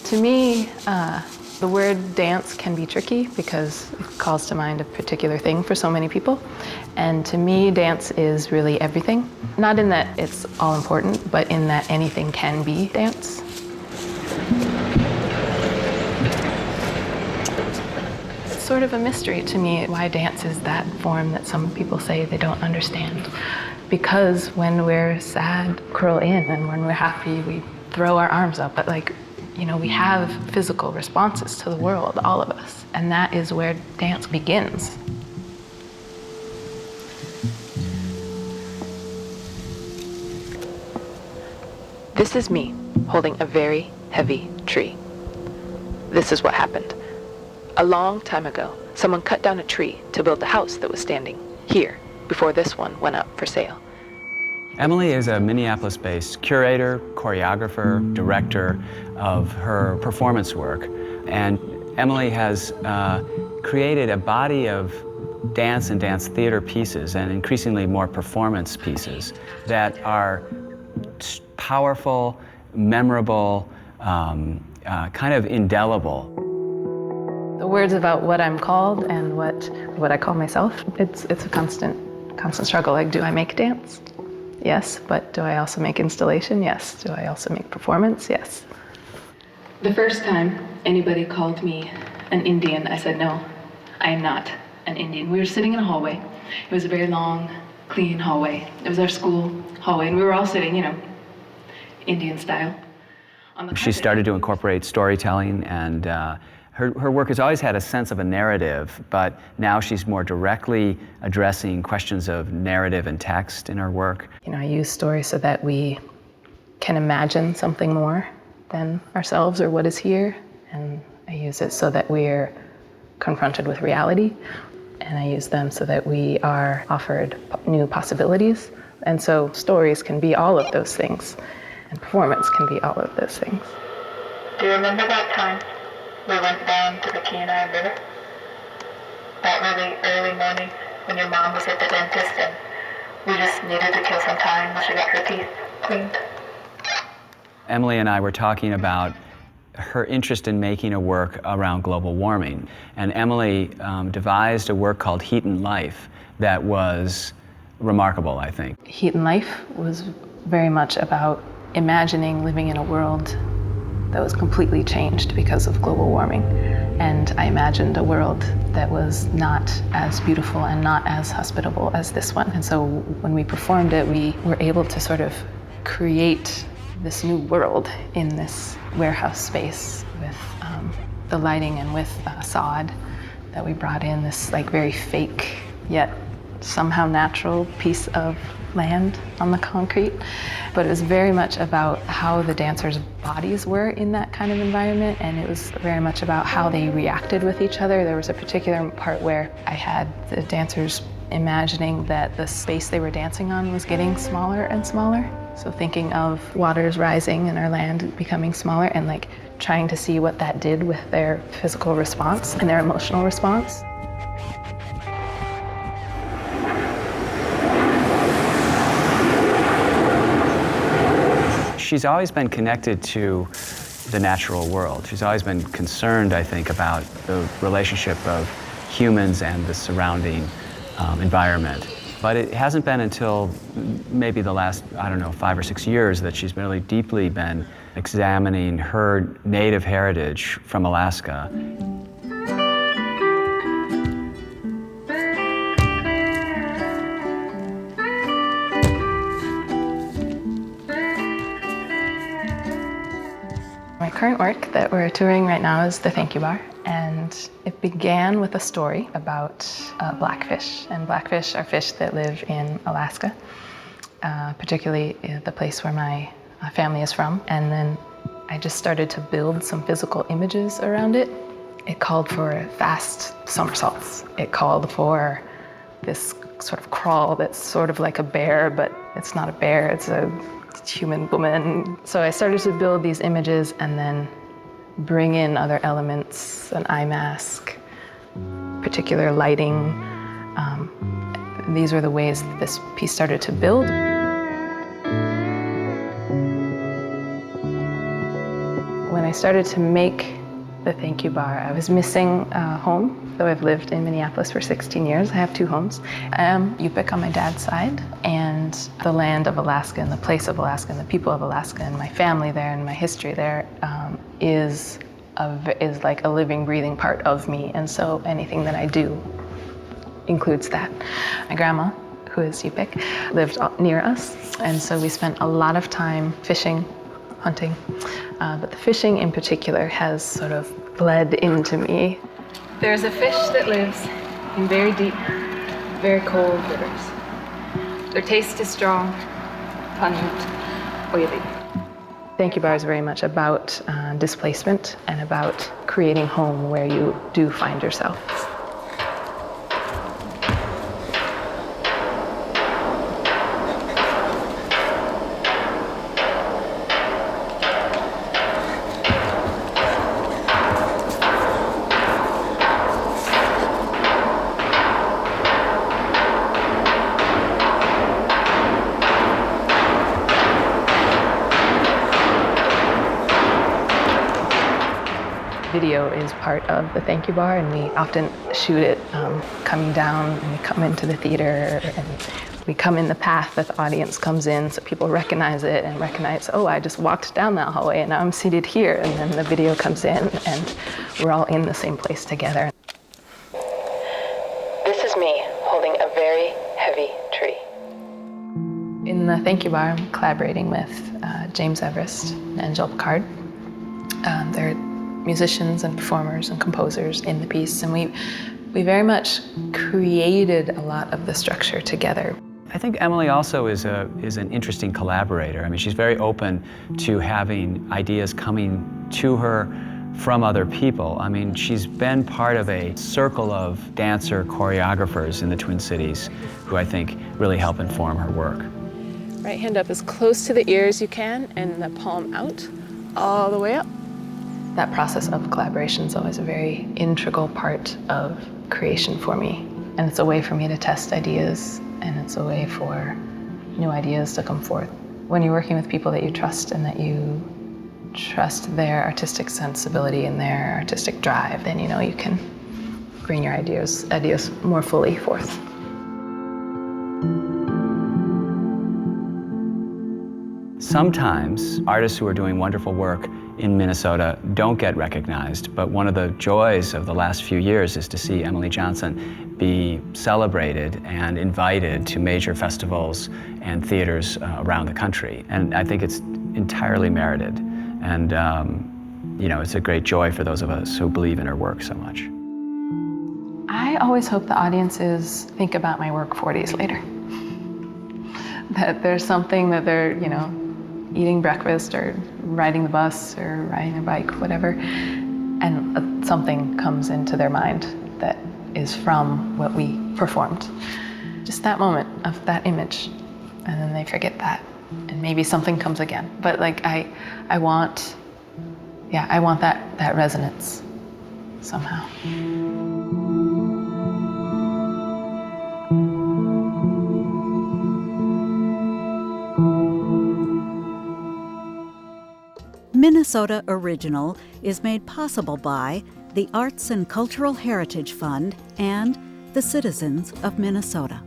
To me, the word dance can be tricky because it calls to mind a particular thing for so many people. And to me, dance is really everything. Not in that it's all important, but in that anything can be dance. It's sort of a mystery to me why dance is that form that some people say they don't understand. Because when we're sad, curl in, and when we're happy, we throw our arms up. But we have physical responses to the world, all of us. And that is where dance begins. This is me holding a very heavy tree. This is what happened. A long time ago, someone cut down a tree to build the house that was standing here before this one went up for sale. Emily is a Minneapolis-based curator, choreographer, director of her performance work. And Emily has created a body of dance and dance theater pieces, and increasingly more performance pieces, that are powerful, memorable, kind of indelible. The words about what I'm called and what I call myself, it's a constant struggle. Like, do I make dance? Yes, but do I also make installation? Yes. Do I also make performance? Yes. The first time anybody called me an Indian, I said, no, I am not an Indian. We were sitting in a hallway. It was a very long, clean hallway. It was our school hallway, and we were all sitting, Indian style. She started to incorporate storytelling, and her work has always had a sense of a narrative, but now she's more directly addressing questions of narrative and text in her work. I use story so that we can imagine something more than ourselves or what is here, and I use it so that we're confronted with reality, and I use them so that we are offered new possibilities. And so stories can be all of those things, and performance can be all of those things. Do you remember that time we went down to the Kenai River? That really early morning when your mom was at the dentist and we just needed to kill some time while she got her teeth cleaned? Emily and I were talking about her interest in making a work around global warming. And Emily devised a work called Heat and Life that was remarkable, I think. Heat and Life was very much about imagining living in a world that was completely changed because of global warming. And I imagined a world that was not as beautiful and not as hospitable as this one. And so when we performed it, we were able to sort of create this new world in this warehouse space with the lighting and with sod that we brought in, this very fake yet somehow natural piece of land on the concrete. But it was very much about how the dancers' bodies were in that kind of environment, and it was very much about how they reacted with each other. There was a particular part where I had the dancers imagining that the space they were dancing on was getting smaller and smaller. So thinking of waters rising and our land becoming smaller, and trying to see what that did with their physical response and their emotional response. She's always been connected to the natural world. She's always been concerned, I think, about the relationship of humans and the surrounding environment. But it hasn't been until maybe the last, 5 or 6 years that she's really deeply been examining her native heritage from Alaska. My current work that we're touring right now is the Thank You Bar, and it began with a story about blackfish. And blackfish are fish that live in Alaska, particularly the place where my family is from. And then I just started to build some physical images around it. It called for fast somersaults. It called for this sort of crawl that's sort of like a bear, but it's not a bear, it's a human woman. So I started to build these images, and then bring in other elements, an eye mask, particular lighting. These were the ways that this piece started to build. When I started to make the thank you bar, I was missing a home, though I've lived in Minneapolis for 16 years. I have 2 homes. I am Yupik on my dad's side, and the land of Alaska and the place of Alaska and the people of Alaska and my family there and my history there is like a living, breathing part of me, and so anything that I do includes that. My grandma, who is Yupik, lived near us, and so we spent a lot of time fishing, hunting, but the fishing in particular has sort of bled into me. There's a fish that lives in very deep, very cold rivers. Their taste is strong, pungent, oily. Thank you bar is very much about displacement and about creating home where you do find yourself. Video is part of the thank you bar, and we often shoot it coming down, and we come into the theater, and we come in the path that the audience comes in, so people recognize it and recognize, oh, I just walked down that hallway and now I'm seated here, and then the video comes in and we're all in the same place together. This is me holding a very heavy tree. In the thank you bar, I'm collaborating with James Everest and Jill Picard. They're musicians and performers and composers in the piece, and we very much created a lot of the structure together. I think Emily also is an interesting collaborator. I mean, she's very open to having ideas coming to her from other people. I mean, she's been part of a circle of dancer choreographers in the Twin Cities who I think really help inform her work. Right hand up as close to the ear as you can, and the palm out, all the way up. That process of collaboration is always a very integral part of creation for me. And it's a way for me to test ideas, and it's a way for new ideas to come forth. When you're working with people that you trust and that you trust their artistic sensibility and their artistic drive, then you know you can bring your ideas more fully forth. Sometimes artists who are doing wonderful work in Minnesota don't get recognized, but one of the joys of the last few years is to see Emily Johnson be celebrated and invited to major festivals and theaters around the country. And I think it's entirely merited. And you know, it's a great joy for those of us who believe in her work so much. I always hope the audiences think about my work 40 years later. That there's something that they're, you know, eating breakfast or riding the bus or riding a bike, whatever, and something comes into their mind that is from what we performed. Just that moment of that image, and then they forget that, and maybe something comes again. But like I want that resonance somehow. Minnesota Original is made possible by the Arts and Cultural Heritage Fund and the citizens of Minnesota.